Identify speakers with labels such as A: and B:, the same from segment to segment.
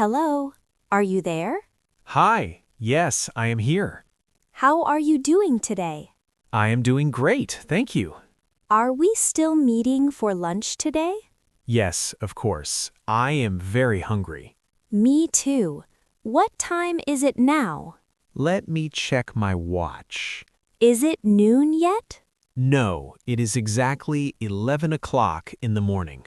A: Hello, are you there?
B: Hi, yes, I am here.
A: How are you doing today?
B: I am doing great, thank you.
A: Are we still meeting for lunch today?
B: Yes, of course. I am very hungry.
A: Me too. What time is it now?
B: Let me check my watch.
A: Is it noon yet?
B: No, it is exactly 11 o'clock in the morning.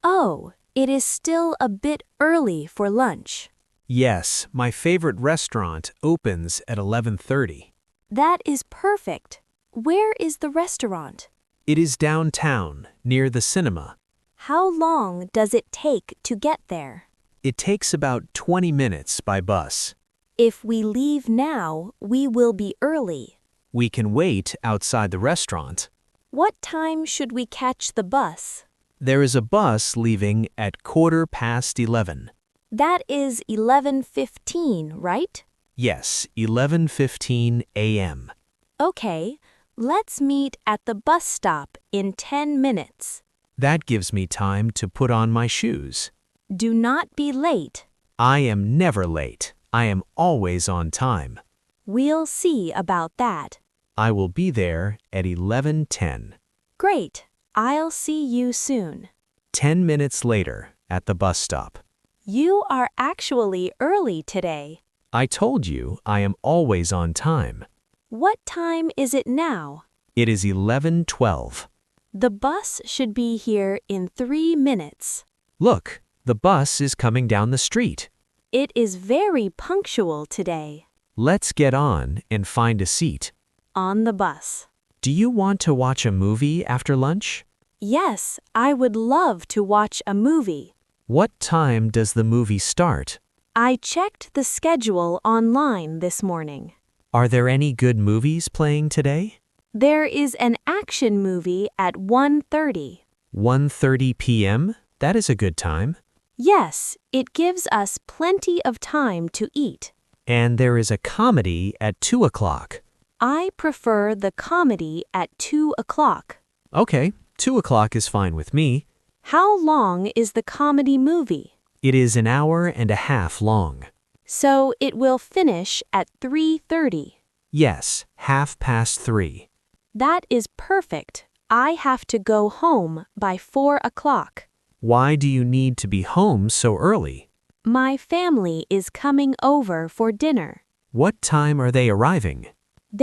A: Oh, it is still a bit early for lunch.
B: Yes, my favorite restaurant opens at 11:30.
A: That is perfect. Where is the restaurant?
B: It is downtown, near the cinema.
A: How long does it take to get there?
B: It takes about 20 minutes by bus.
A: If we leave now, we will be early.
B: We can wait outside the restaurant.
A: What time should we catch the bus?
B: There is a bus leaving at 11:15.
A: That is 11:15, right?
B: Yes, 11:15 a.m.
A: Okay, let's meet at the bus stop in 10 minutes.
B: That gives me time to put on my shoes.
A: Do not be late.
B: I am never late. I am always on time.
A: We'll see about that.
B: I will be there at 11:10.
A: Great, I'll see you soon.
B: 10 minutes later, at the bus stop.
A: You are actually early today.
B: I told you I am always on time.
A: What time is it now?
B: It is 11:12.
A: The bus should be here in 3 minutes.
B: Look, the bus is coming down the street.
A: It is very punctual today.
B: Let's get on and find a seat.
A: On the bus.
B: Do you want to watch a movie after lunch?
A: Yes, I would love to watch a movie.
B: What time does the movie start?
A: I checked the schedule online this morning.
B: Are there any good movies playing today?
A: There is an action movie at 1:30.
B: 1:30 p.m.? That is a good time.
A: Yes, it gives us plenty of time to eat.
B: And there is a comedy at 2 o'clock.
A: I prefer the comedy at 2 o'clock.
B: Okay, 2 o'clock is fine with me.
A: How long is the comedy movie?
B: It is an hour and a half long.
A: So it will finish at 3:30.
B: Yes, 3:30.
A: That is perfect. I have to go home by 4 o'clock.
B: Why do you need to be home so early?
A: My family is coming over for dinner.
B: What time are they arriving?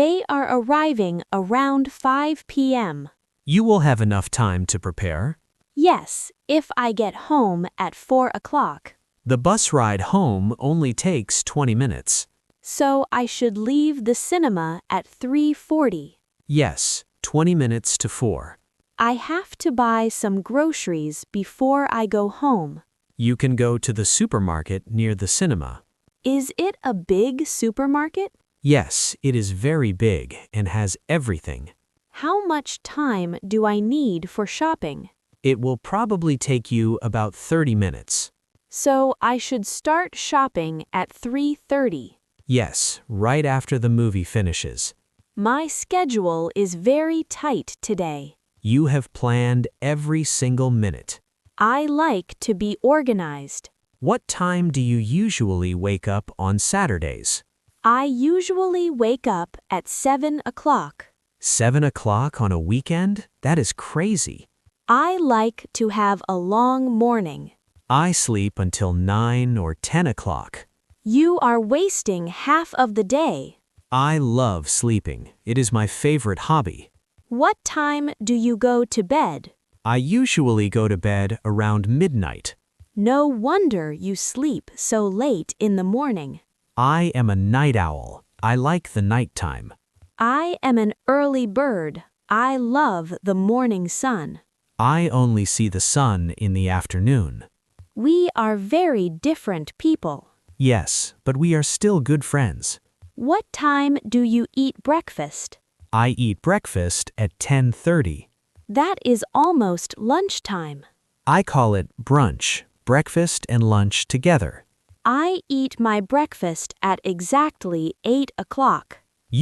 A: They are arriving around 5 p.m.
B: You will have enough time to prepare.
A: Yes, if I get home at 4 o'clock.
B: The bus ride home only takes 20 minutes.
A: So I should leave the cinema at 3:40.
B: Yes, 20 minutes to 4.
A: I have to buy some groceries before I go home.
B: You can go to the supermarket near the cinema.
A: Is it a big supermarket?
B: Yes, it is very big and has everything.
A: How much time do I need for shopping?
B: It will probably take you about 30 minutes.
A: So I should start shopping at 3:30.
B: Yes, right after the movie finishes.
A: My schedule is very tight today.
B: You have planned every single minute.
A: I like to be organized.
B: What time do you usually wake up on Saturdays?
A: I usually wake up at 7 o'clock.
B: 7 o'clock on a weekend? That is crazy.
A: I like to have a long morning.
B: I sleep until 9 or 10 o'clock.
A: You are wasting half of the day.
B: I love sleeping. It is my favorite hobby.
A: What time do you go to bed?
B: I usually go to bed around midnight.
A: No wonder you sleep so late in the morning.
B: I am a night owl. I like the nighttime.
A: I am an early bird. I love the morning sun.
B: I only see the sun in the afternoon.
A: We are very different people.
B: Yes, but we are still good friends.
A: What time do you eat breakfast?
B: I eat breakfast at 10:30.
A: That is almost lunchtime.
B: I call it brunch, breakfast and lunch together.
A: I eat my breakfast at exactly 8 o'clock.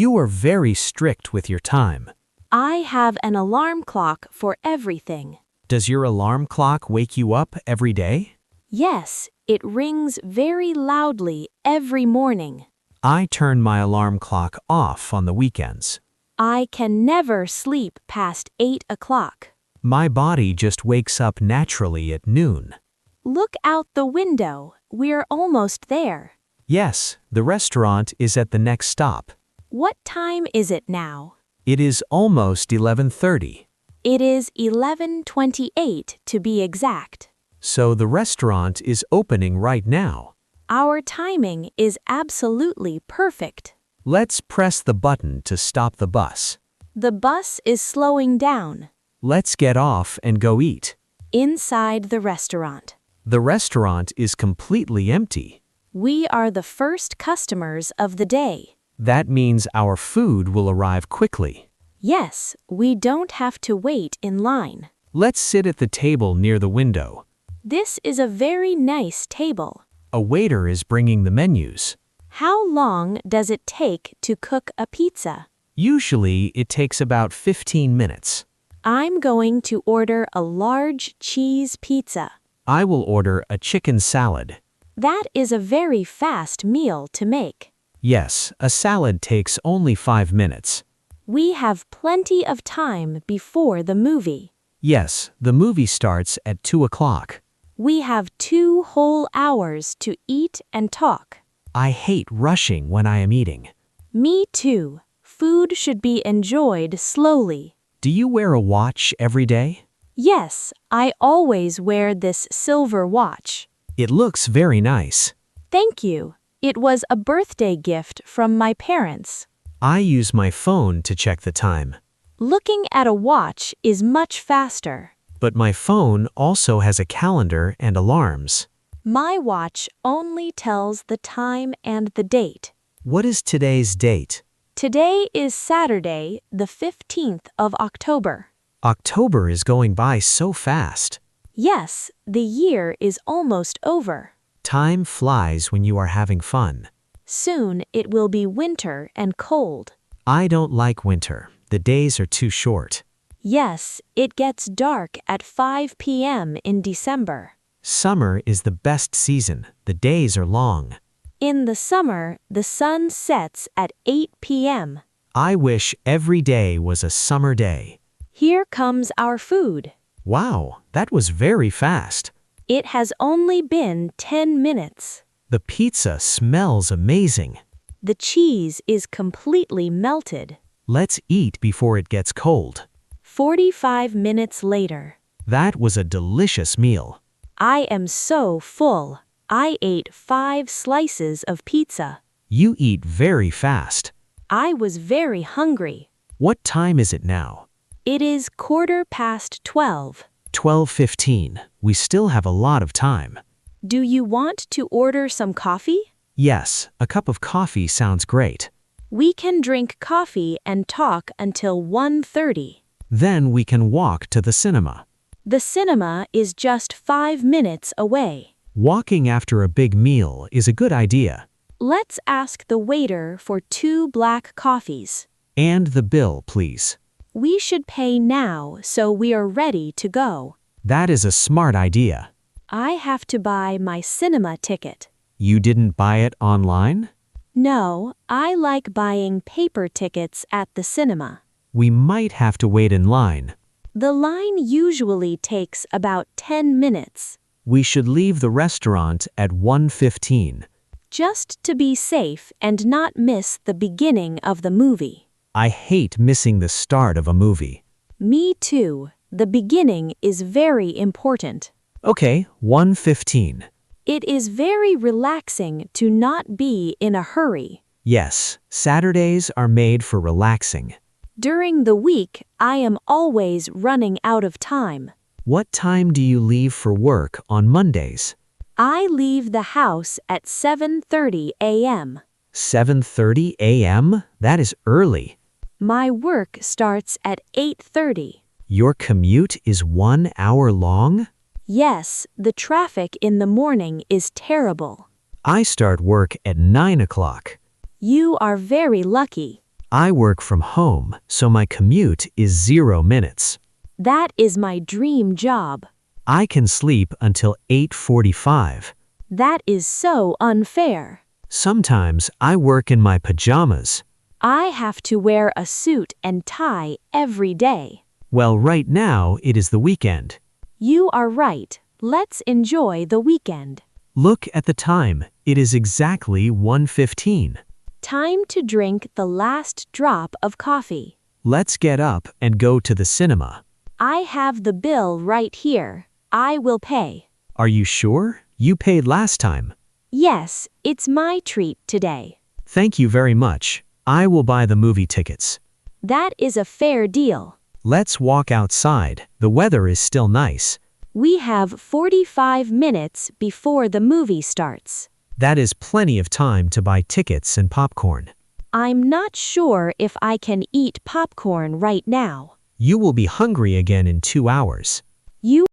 B: You are very strict with your time.
A: I have an alarm clock for everything.
B: Does your alarm clock wake you up every day?
A: Yes, It rings very loudly every morning.
B: I turn my alarm clock off on the weekends.
A: I can never sleep past 8 o'clock.
B: My body just wakes up naturally at noon.
A: Look out the window. We're almost there.
B: Yes, the restaurant is at the next stop.
A: What time is it now?
B: It is almost 11:30.
A: It is 11:28 to be exact.
B: So the restaurant is opening right now.
A: Our timing is absolutely perfect.
B: Let's press the button to stop the bus.
A: The bus is slowing down.
B: Let's get off and go eat.
A: Inside the restaurant.
B: The restaurant is completely empty.
A: We are the first customers of the day.
B: That means our food will arrive quickly.
A: Yes, we don't have to wait in line.
B: Let's sit at the table near the window.
A: This is a very nice table.
B: A waiter is bringing the menus.
A: How long does it take to cook a pizza?
B: Usually, it takes about 15 minutes.
A: I'm going to order a large cheese pizza.
B: I will order a chicken salad.
A: That is a very fast meal to make.
B: Yes, a salad takes only 5 minutes.
A: We have plenty of time before the movie.
B: Yes, the movie starts at 2 o'clock.
A: We have 2 whole hours to eat and talk.
B: I hate rushing when I am eating.
A: Me too. Food should be enjoyed slowly.
B: Do you wear a watch every day?
A: Yes, I always wear this silver watch.
B: It looks very nice.
A: Thank you. It was a birthday gift from my parents.
B: I use my phone to check the time.
A: Looking at a watch is much faster.
B: But my phone also has a calendar and alarms.
A: My watch only tells the time and the date.
B: What is today's date?
A: Today is Saturday, the 15th of October.
B: October is going by so fast.
A: Yes, the year is almost over.
B: Time flies when you are having fun.
A: Soon it will be winter and cold.
B: I don't like winter. The days are too short.
A: Yes, it gets dark at 5 p.m. in December.
B: Summer is the best season. The days are long.
A: In the summer, the sun sets at 8 p.m.
B: I wish every day was a summer day.
A: Here comes our food.
B: Wow, that was very fast.
A: It has only been 10 minutes.
B: The pizza smells amazing.
A: The cheese is completely melted.
B: Let's eat before it gets cold.
A: 45 minutes later.
B: That was a delicious meal.
A: I am so full. I ate 5 slices of pizza.
B: You eat very fast.
A: I was very hungry.
B: What time is it now?
A: It is 12:15.
B: 12:15. We still have a lot of time.
A: Do you want to order some coffee?
B: Yes, a cup of coffee sounds great.
A: We can drink coffee and talk until 1:30.
B: Then we can walk to the cinema.
A: The cinema is just 5 minutes away.
B: Walking after a big meal is a good idea.
A: Let's ask the waiter for 2 black coffees.
B: And the bill, please.
A: We should pay now so we are ready to go.
B: That is a smart idea.
A: I have to buy my cinema ticket.
B: You didn't buy it online?
A: No, I like buying paper tickets at the cinema.
B: We might have to wait in line.
A: The line usually takes about 10 minutes.
B: We should leave the restaurant at 1:15.
A: Just to be safe and not miss the beginning of the movie.
B: I hate missing the start of a movie.
A: Me too. The beginning is very important.
B: Okay, 1:15.
A: It is very relaxing to not be in a hurry.
B: Yes, Saturdays are made for relaxing.
A: During the week, I am always running out of time.
B: What time do you leave for work on Mondays?
A: I leave the house at 7:30 a.m.
B: 7:30 a.m.? That is early.
A: My work starts at 8:30.
B: Your commute is 1 hour long?
A: Yes, the traffic in the morning is terrible.
B: I start work at 9 o'clock.
A: You are very lucky.
B: I work from home, so my commute is 0 minutes.
A: That is my dream job.
B: I can sleep until 8:45.
A: That is so unfair.
B: Sometimes I work in my pajamas.
A: I have to wear a suit and tie every day.
B: Well, right now it is the weekend.
A: You are right. Let's enjoy the weekend.
B: Look at the time. It is exactly 1:15.
A: Time to drink the last drop of coffee.
B: Let's get up and go to the cinema.
A: I have the bill right here. I will pay.
B: Are you sure? You paid last time.
A: Yes, it's my treat today.
B: Thank you very much. I will buy the movie tickets.
A: That is a fair deal.
B: Let's walk outside. The weather is still nice.
A: We have 45 minutes before the movie starts.
B: That is plenty of time to buy tickets and popcorn.
A: I'm not sure if I can eat popcorn right now.
B: You will be hungry again in 2 hours.
A: You